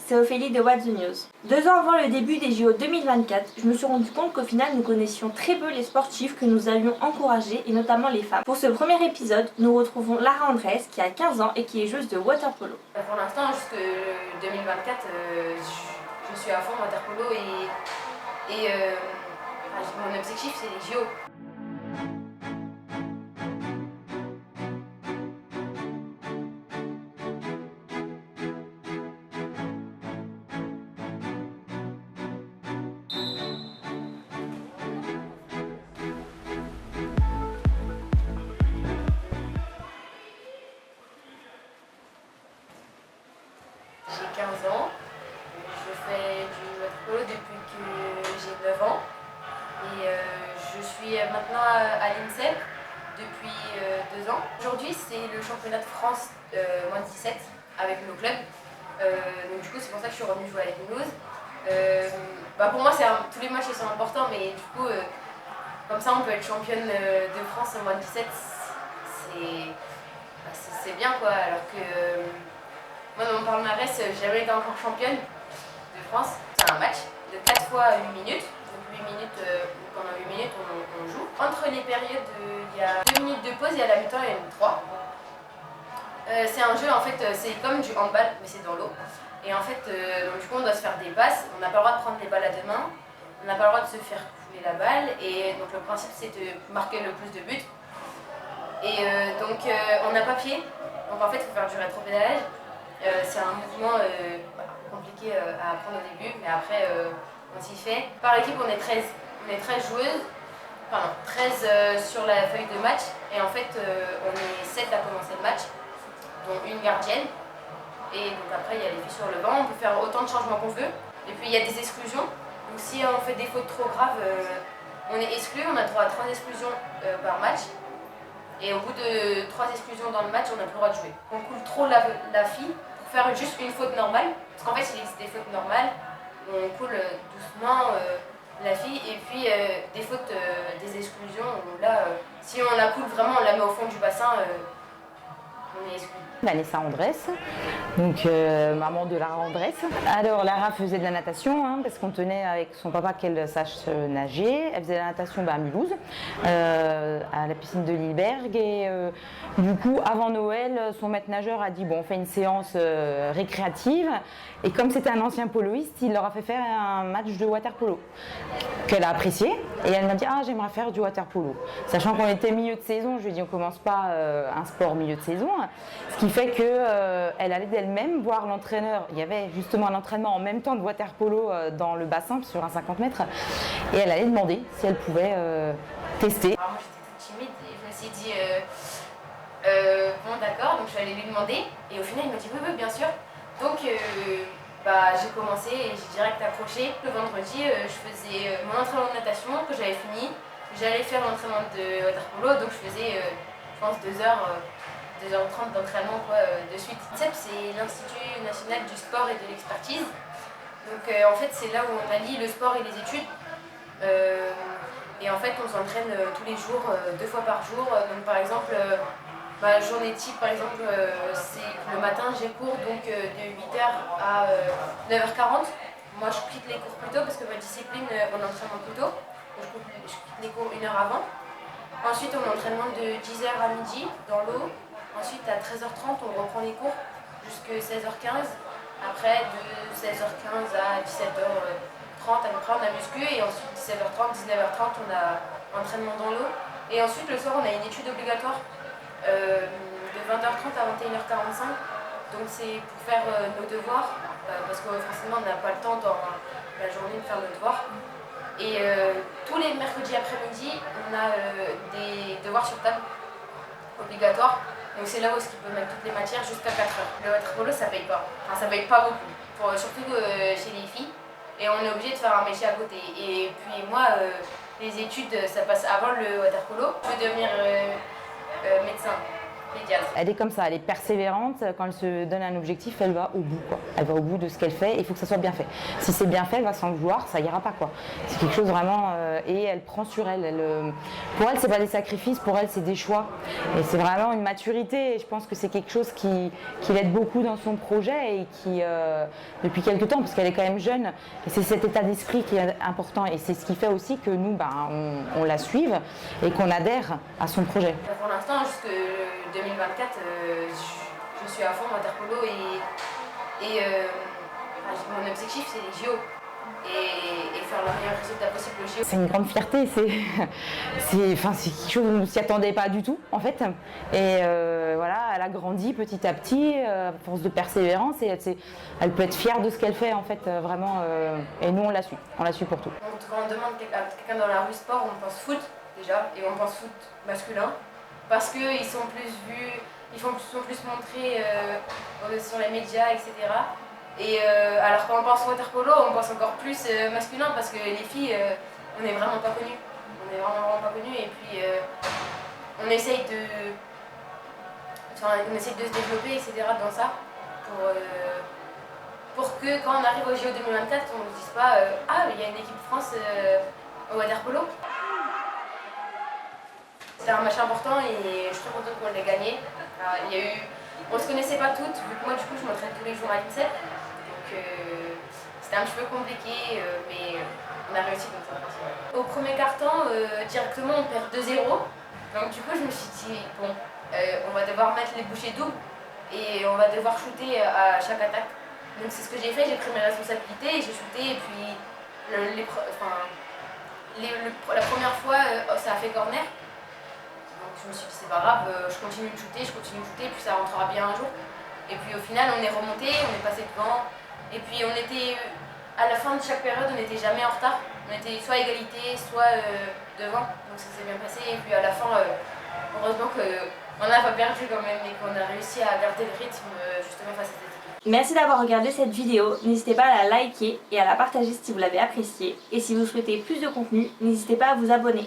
c'est Ophélie de What's the News. 2 ans avant le début des JO 2024, je me suis rendu compte qu'au final nous connaissions très peu les sportifs que nous allions encourager et notamment les femmes. Pour ce premier épisode, nous retrouvons Lara Andrés qui a 15 ans et qui est joueuse de water-polo. Pour l'instant, jusqu'en 2024, je suis à fond water-polo et mon objectif c'est les JO. J'ai 15 ans, je fais du water-polo depuis que j'ai 9 ans et je suis maintenant à l'INSEP depuis 2 ans. Aujourd'hui c'est le championnat de France moins de 17 avec nos clubs, donc du coup c'est pour ça que je suis revenue jouer avec Mulhouse. Pour moi tous les matchs ils sont importants, mais du coup comme ça on peut être championne de France en moins de 17, c'est bien quoi, alors que moi, dans mon palmarès, j'ai jamais été encore championne de France. C'est un match de 4 fois 8 minutes. Donc 8 minutes, pendant 8 minutes, on joue. Entre les périodes, il y a 2 minutes de pause et à la mi-temps, il y a une 3. C'est un jeu, en fait, c'est comme du handball, mais c'est dans l'eau. Et en fait, donc, du coup, on doit se faire des passes. On n'a pas le droit de prendre les balles à deux mains. On n'a pas le droit de se faire couler la balle. Et donc, le principe, c'est de marquer le plus de buts. Et donc, on n'a pas pied. Donc, en fait, il faut faire du rétropédalage. C'est un mouvement compliqué à apprendre au début, mais après on s'y fait. Par équipe on est 13 joueuses, enfin 13 sur la feuille de match, et en fait on est 7 à commencer le match, dont une gardienne, et donc après il y a les filles sur le banc, on peut faire autant de changements qu'on veut, et puis il y a des exclusions, donc si on fait des fautes trop graves, on est exclu, on a droit à 3 exclusions par match. Et au bout de 3 exclusions dans le match, on n'a plus le droit de jouer. On coule trop la fille pour faire juste une faute normale. Parce qu'en fait, il existe des fautes normales, on coule doucement la fille. Et puis des fautes, des exclusions, où là, si on la coule vraiment, on la met au fond du bassin, on est exclu. Vanessa Andrés, donc maman de Lara Andrés. Alors Lara faisait de la natation parce qu'on tenait avec son papa qu'elle sache nager. Elle faisait de la natation à Mulhouse, à la piscine de Lilleberg. Et du coup, avant Noël, son maître nageur a dit bon, on fait une séance récréative. Et comme c'était un ancien poloiste, il leur a fait faire un match de water polo qu'elle a apprécié. Et elle m'a dit j'aimerais faire du water polo. Sachant qu'on était milieu de saison, je lui ai dit on commence pas un sport milieu de saison. Ce qui fait qu'elle allait d'elle-même voir l'entraîneur. Il y avait justement un entraînement en même temps de water polo dans le bassin sur un 50 mètres. Et elle allait demander si elle pouvait tester. Alors moi j'étais toute timide et je me suis dit bon d'accord, donc je suis allée lui demander. Et au final il m'a dit oui bien sûr. Donc j'ai commencé et j'ai direct accroché. Le vendredi je faisais mon entraînement de natation que j'avais fini. J'allais faire l'entraînement de water polo, donc je faisais je pense 2h30 d'entraînement de suite. l'INSEP, c'est l'Institut national du sport et de l'expertise. Donc en fait c'est là où on allie le sport et les études. Et en fait on s'entraîne tous les jours, 2 fois par jour. Donc par exemple, ma journée type par exemple, c'est le matin j'ai cours donc de 8h à 9h40. Moi je quitte les cours plus tôt parce que ma discipline on entraîne plus tôt. Donc, je quitte les cours 1 heure avant. Ensuite on a l'entraînement de 10h à midi dans l'eau. Ensuite à 13h30 on reprend les cours jusqu'à 16h15. Après de 16h15 à 17h30 à peu près on a muscu, et ensuite 17h30, 19h30 on a entraînement dans l'eau. Et ensuite le soir on a une étude obligatoire de 20h30 à 21h45. Donc c'est pour faire nos devoirs, parce que forcément on n'a pas le temps dans la journée de faire nos devoirs. Et tous les mercredis après-midi on a des devoirs sur table obligatoires. Donc c'est là où il peut mettre toutes les matières jusqu'à 4h. Le water polo ça paye pas, enfin ça paye pas beaucoup, surtout chez les filles. Et on est obligé de faire un métier à côté. Et puis moi, les études ça passe avant le water polo. Je veux devenir médecin. Pédiatre. Elle est comme ça, elle est persévérante. Quand elle se donne un objectif, elle va au bout, quoi. Elle va au bout de ce qu'elle fait. Il faut que ça soit bien fait. Si c'est bien fait, elle va s'en vouloir, ça ira pas, quoi. C'est quelque chose vraiment. Et elle prend sur elle. Pour elle, c'est pas des sacrifices. Pour elle, c'est des choix. Et c'est vraiment une maturité. Et je pense que c'est quelque chose qui l'aide beaucoup dans son projet et qui, depuis quelques temps, parce qu'elle est quand même jeune, et c'est cet état d'esprit qui est important. Et c'est ce qui fait aussi que nous, on la suive et qu'on adhère à son projet. Pour l'instant, jusque 2024, je suis à fond water-polo et mon objectif c'est les JO et faire le meilleur résultat possible aux JO. C'est une grande fierté, c'est quelque chose où on ne s'y attendait pas du tout en fait. Et voilà, elle a grandi petit à petit, à force de persévérance, et elle peut être fière de ce qu'elle fait en fait, vraiment. Et nous on la suit pour tout. Quand on demande à quelqu'un dans la rue sport, on pense foot déjà, et on pense foot masculin, parce qu'ils sont plus vus, sont plus montrés sur les médias, etc. Et alors quand on pense water-polo, on pense encore plus masculin, parce que les filles, on n'est vraiment pas connues. On est vraiment pas connues, et puis on essaye de se développer, etc. dans ça, pour que quand on arrive au JO 2024, on ne se dise pas ah, il y a une équipe de France au water-polo. C'était un match important et je suis très contente qu'on l'ait gagné. On ne se connaissait pas toutes, vu que moi du coup je m'entraîne tous les jours à l'INSEP. Donc c'était un petit peu compliqué, mais on a réussi comme ça. Au premier quart-temps, directement on perd 2-0. Donc du coup je me suis dit, bon, on va devoir mettre les bouchées doubles et on va devoir shooter à chaque attaque. Donc c'est ce que j'ai fait, j'ai pris mes responsabilités et j'ai shooté, et puis la première fois ça a fait corner. Donc je me suis dit c'est pas grave, je continue de shooter, puis ça rentrera bien un jour. Et puis au final on est remonté, on est passé devant, et puis on était, à la fin de chaque période on n'était jamais en retard. On était soit à égalité, soit devant, donc ça s'est bien passé. Et puis à la fin, heureusement qu'on n'a pas perdu quand même, et qu'on a réussi à garder le rythme justement face à cette équipe. Merci d'avoir regardé cette vidéo, n'hésitez pas à la liker et à la partager si vous l'avez appréciée. Et si vous souhaitez plus de contenu, n'hésitez pas à vous abonner.